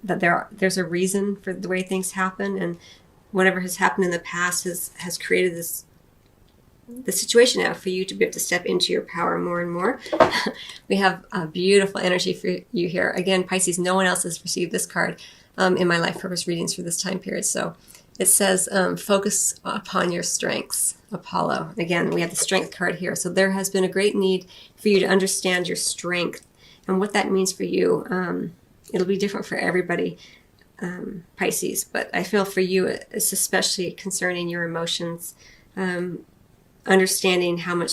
that there's a reason for the way things happen, and whatever has happened in the past has created the situation now for you to be able to step into your power more and more. We have a beautiful energy for you here. Again, Pisces, no one else has received this card in my life purpose readings for this time period. So it says, focus upon your strengths, Apollo. Again, we have the strength card here. So there has been a great need for you to understand your strength and what that means for you. It'll be different for everybody, Pisces, but I feel for you it's especially concerning your emotions, understanding how much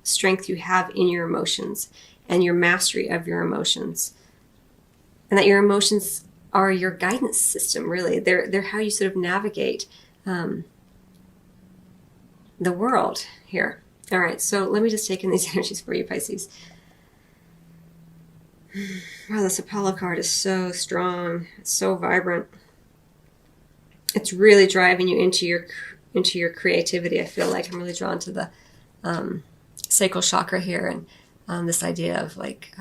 strength you have in your emotions and your mastery of your emotions, and that your emotions are your guidance system. Really, they're how you sort of navigate the world here. All right, so let me just take in these energies for you, Pisces. Wow, this Apollo card is so strong. It's so vibrant. It's really driving you into your creativity. I feel like I'm really drawn to the sacral chakra here, and this idea of like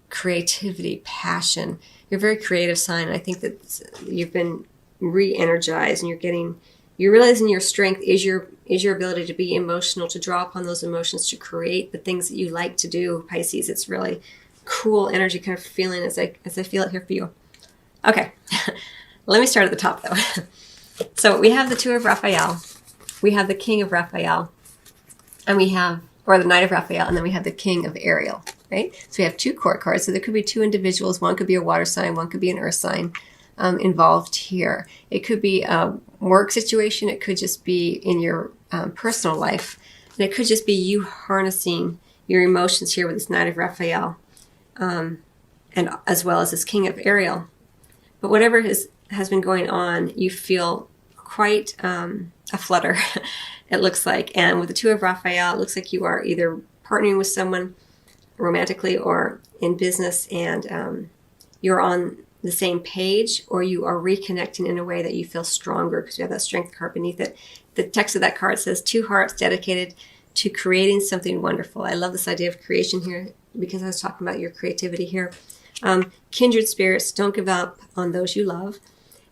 creativity, passion. You're a very creative sign, and I think that you've been re-energized, and you're realizing your strength is your ability to be emotional, to draw upon those emotions, to create the things that you like to do, Pisces. It's really cool energy kind of feeling as I feel it here for you. Okay, let me start at the top though. So we have the Two of Raphael, we have the King of Raphael, and or the Knight of Raphael, and then we have the King of Ariel, right? So we have two court cards. So there could be two individuals. One could be a water sign, one could be an earth sign involved here. It could be a work situation. It could just be in your personal life. And it could just be you harnessing your emotions here with this Knight of Raphael, and as well as this King of Ariel. But whatever has been going on, you feel quite a flutter, it looks like. And with the Two of Raphael, it looks like you are either partnering with someone romantically or in business, and you're on the same page, or you are reconnecting in a way that you feel stronger because you have that strength card beneath it. The text of that card says, two hearts dedicated to creating something wonderful. I love this idea of creation here because I was talking about your creativity here. Kindred spirits, don't give up on those you love.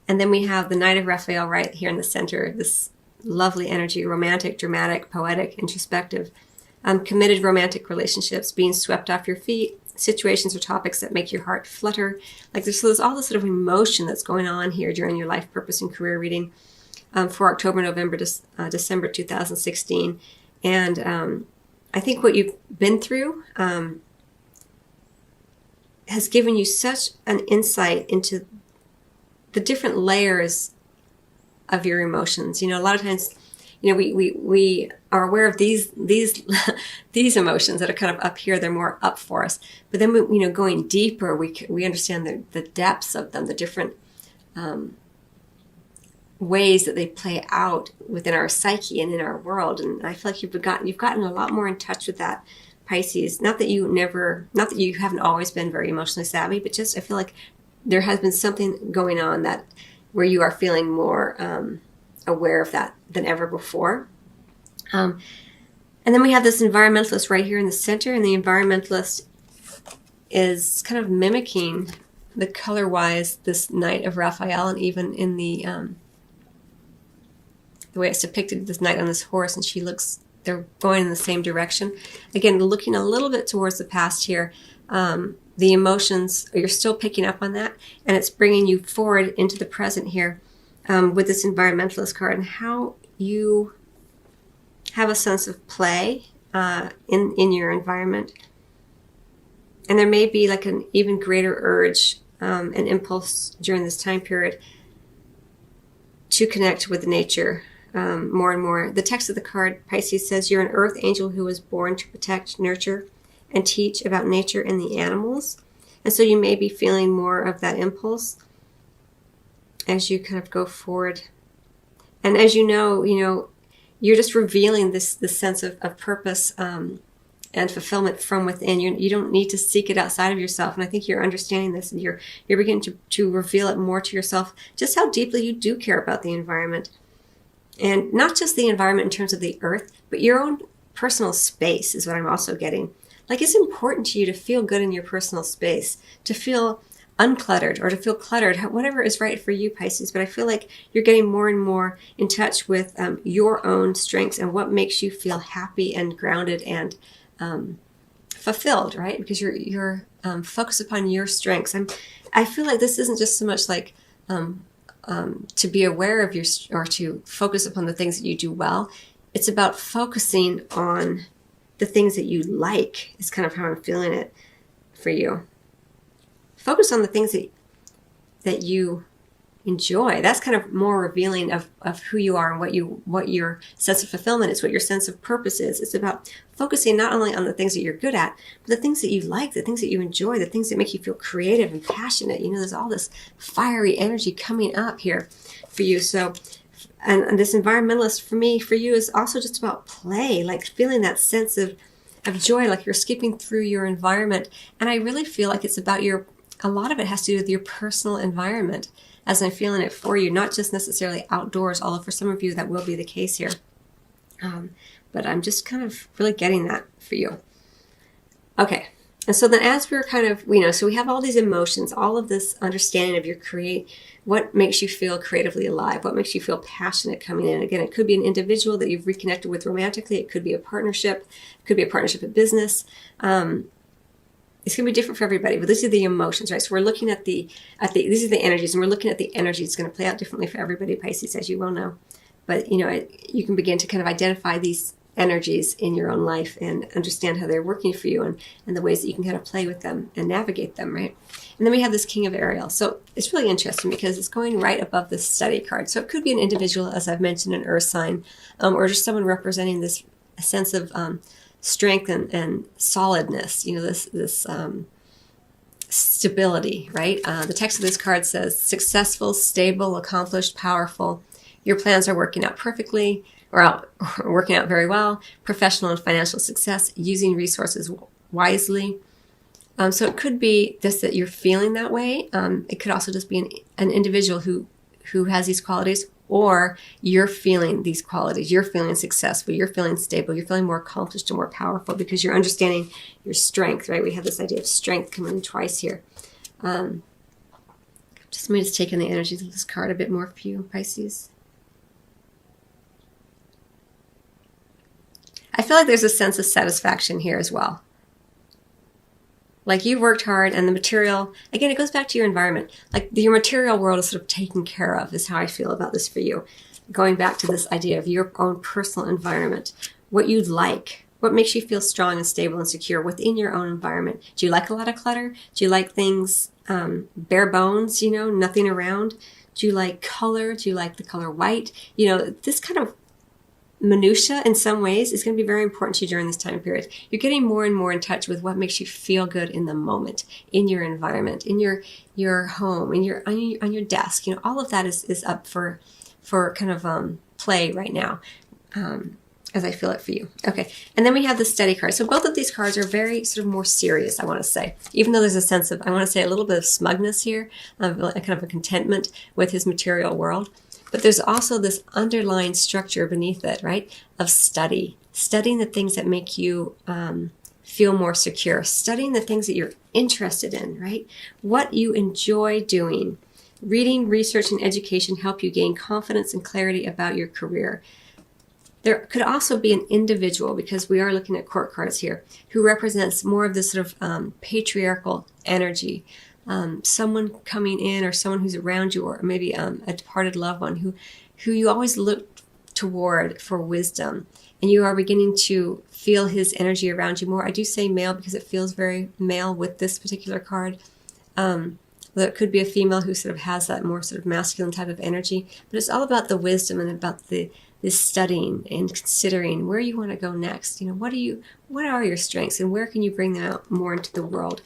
And then we have the Knight of Raphael right here in the center, this lovely energy, romantic, dramatic, poetic, introspective, committed romantic relationships, being swept off your feet, situations or topics that make your heart flutter. Like there's all this sort of emotion that's going on here during your life purpose and career reading for October, November, December 2016. And I think what you've been through has given you such an insight into the different layers of your emotions. You know, a lot of times, you know, we are aware of these these emotions that are kind of up here. They're more up for us. But then, you know, going deeper, we understand the depths of them, the different ways that they play out within our psyche and in our world. And I feel like you've gotten a lot more in touch with that, Pisces. Not that you haven't always been very emotionally savvy, but just I feel like there has been something going on where you are feeling more aware of that than ever before. And then we have this environmentalist right here in the center, and the environmentalist is kind of mimicking the color-wise this Knight of Raphael, and even in the way it's depicted, this knight on this horse, and they're going in the same direction. Again, looking a little bit towards the past here. The emotions, you're still picking up on that, and it's bringing you forward into the present here with this environmentalist card, and how you have a sense of play in your environment. And there may be like an even greater urge, an impulse during this time period to connect with nature more and more. The text of the card, Pisces, says you're an earth angel who was born to protect, nurture, and teach about nature and the animals. And so you may be feeling more of that impulse as you kind of go forward. And as you know, you're just revealing this sense of purpose and fulfillment from within. You don't need to seek it outside of yourself. And I think you're understanding this, and you're beginning to reveal it more to yourself, just how deeply you do care about the environment. And not just the environment in terms of the earth, but your own personal space is what I'm also getting. Like, it's important to you to feel good in your personal space, to feel uncluttered or to feel cluttered, whatever is right for you, Pisces. But I feel like you're getting more and more in touch with your own strengths and what makes you feel happy and grounded and fulfilled, right? Because you're focused upon your strengths. I feel like this isn't just so much like to be aware of or to focus upon the things that you do well. It's about focusing on the things that you like, is kind of how I'm feeling it for you. Focus on the things that you enjoy. That's kind of more revealing of who you are and what your sense of fulfillment is, what your sense of purpose is. It's about focusing not only on the things that you're good at, but the things that you like, the things that you enjoy, the things that make you feel creative and passionate. You know, there's all this fiery energy coming up here for you. So, and this environmentalist for you is also just about play, like feeling that sense of joy, like you're skipping through your environment. And I really feel like it's about a lot of it has to do with your personal environment, as I'm feeling it for you, not just necessarily outdoors, although for some of you that will be the case here. But I'm just kind of really getting that for you. Okay. And so then as we're kind of, so we have all these emotions, all of this understanding of what makes you feel creatively alive, what makes you feel passionate coming in. Again, it could be an individual that you've reconnected with romantically. It could be a partnership. It could be a partnership in business. It's going to be different for everybody, but these are the emotions, right? So we're looking at these are the energies, and we're looking at the energy. It's going to play out differently for everybody, Pisces, as you well know. But, you can begin to kind of identify these energies in your own life and understand how they're working for you and the ways that you can kind of play with them and navigate them, right? And then we have this King of Ariel. So it's really interesting because it's going right above the study card. So it could be an individual, as I've mentioned, an earth sign, or just someone representing this sense of strength and solidness, this stability, right? The text of this card says, successful, stable, accomplished, powerful. Your plans are working out perfectly, or working out very well. Professional and financial success, using resources wisely. So it could be just that you're feeling that way. It could also just be an individual who has these qualities, or you're feeling these qualities. You're feeling successful. You're feeling stable. You're feeling more accomplished and more powerful because you're understanding your strength, right? We have this idea of strength coming in twice here. Just let me just take in the energies of this card a bit more for you, Pisces. I feel like there's a sense of satisfaction here as well. Like you've worked hard and the material, again, it goes back to your environment. Like your material world is sort of taken care of, is how I feel about this for you. Going back to this idea of your own personal environment, what you'd like, what makes you feel strong and stable and secure within your own environment. Do you like a lot of clutter? Do you like things bare bones, nothing around? Do you like color? Do you like the color white? This kind of minutia in some ways is going to be very important to you during this time period. You're getting more and more in touch with what makes you feel good in the moment, in your environment, in your home, on your desk. All of that is up for kind of play right now, as I feel it for you. Okay, and then we have the study card. So both of these cards are very sort of more serious, I want to say, even though there's a sense of, I want to say, a little bit of smugness here, kind of a contentment with his material world. But there's also this underlying structure beneath it, right, of studying the things that make you feel more secure, studying the things that you're interested in, right, what you enjoy doing. Reading, research, and education help you gain confidence and clarity about your career. There could also be an individual, because we are looking at court cards here, who represents more of this sort of patriarchal energy. Someone coming in, or someone who's around you, or maybe a departed loved one who you always look toward for wisdom, and you are beginning to feel his energy around you more. I do say male because it feels very male with this particular card. Although it could be a female who sort of has that more sort of masculine type of energy, but it's all about the wisdom and about this studying and considering where you want to go next. What are your strengths, and where can you bring them out more into the world?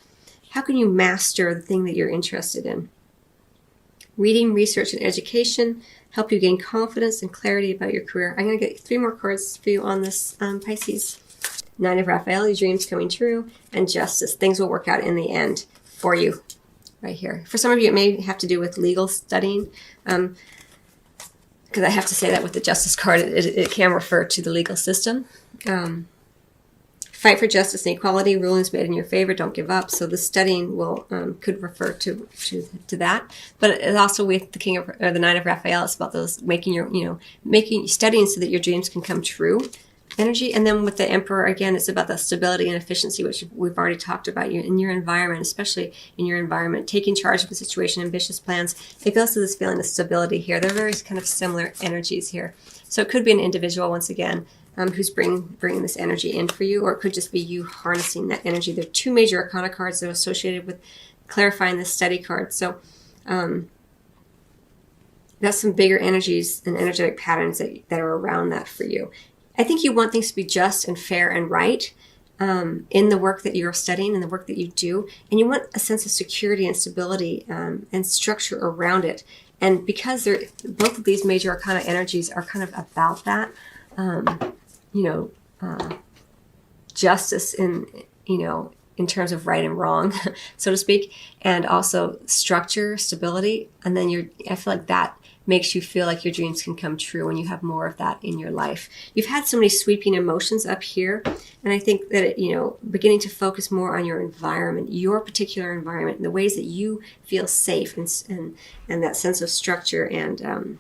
How can you master the thing that you're interested in? Reading, research, and education help you gain confidence and clarity about your career. I'm going to get 3 more cards for you on this, Pisces. 9 of Raphael, your dreams coming true, and Justice. Things will work out in the end for you right here. For some of you, it may have to do with legal studying, because I have to say that with the Justice card, it can refer to the legal system. Fight for justice and equality. Rulings made in your favor. Don't give up. So the studying will could refer to that. But it's also with the King of or the Nine of Raphael. It's about those making your studying so that your dreams can come true energy. And then with the Emperor, again, it's about the stability and efficiency, which we've already talked about. You in your environment, especially in your environment, taking charge of the situation, ambitious plans. It goes to this feeling of stability here. They're very kind of similar energies here. So it could be an individual, once again, who's bringing this energy in for you, or it could just be you harnessing that energy. There are two major arcana cards that are associated with clarifying the study card. So that's some bigger energies and energetic patterns that are around that for you. I think you want things to be just and fair and right in the work that you're studying and the work that you do. And you want a sense of security and stability and structure around it. And because both of these major arcana energies are kind of about that, justice in terms of right and wrong, so to speak, and also structure, stability. And then I feel like that makes you feel like your dreams can come true when you have more of that in your life. You've had so many sweeping emotions up here, and I think that beginning to focus more on your environment, your particular environment, and the ways that you feel safe and that sense of structure and